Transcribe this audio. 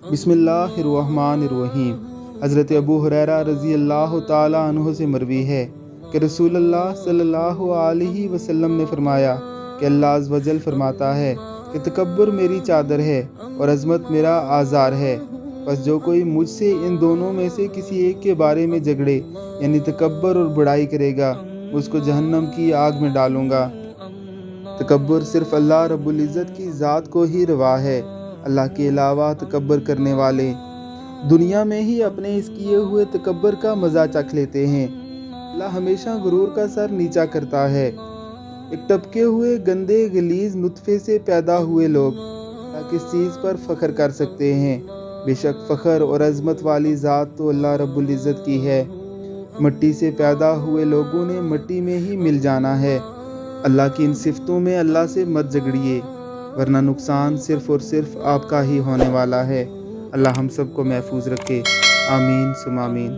बिस्मिल्लाहिर्रहमानिर्रहीम। हज़रत अबू हुरैरा रज़ी अल्लाह ताला अन्हु से मरवी है कि रसूल अल्लाह सल्लल्लाहु अलैहि वसल्लम ने फरमाया कि अल्लाह अज़्ज़ व जल फरमाता है कि तकब्बुर मेरी चादर है और अज़मत मेरा आज़ार है। बस जो कोई मुझसे इन दोनों में से किसी एक के बारे में झगड़े यानी तकब्बुर और बुराई करेगा, उसको जहन्नम की आग में डालूँगा। तकब्बुर सिर्फ़ अल्लाह रब्बुल इज़्ज़त की ज़ात को ही रवा है। अल्लाह के अलावा तकब्बुर करने वाले दुनिया में ही अपने इस किए हुए तकब्बुर का मज़ा चख लेते हैं। अल्लाह हमेशा गुरूर का सर नीचा करता है। एक टपके हुए गंदे गलीज़ नुत्फ़े से पैदा हुए लोग किस चीज़ पर फ़ख्र कर सकते हैं। बेशक फ़ख्र और अज़मत वाली ज़ात तो अल्लाह रब्बुल इज़्ज़त की है। मिट्टी से पैदा हुए लोगों ने मिट्टी में ही मिल जाना है। अल्लाह की इन सिफ़तों में अल्लाह से मत झगड़िए, वरना नुकसान सिर्फ़ और सिर्फ आपका ही होने वाला है। अल्लाह हम सब को महफूज रखे। आमीन सुम आमीन।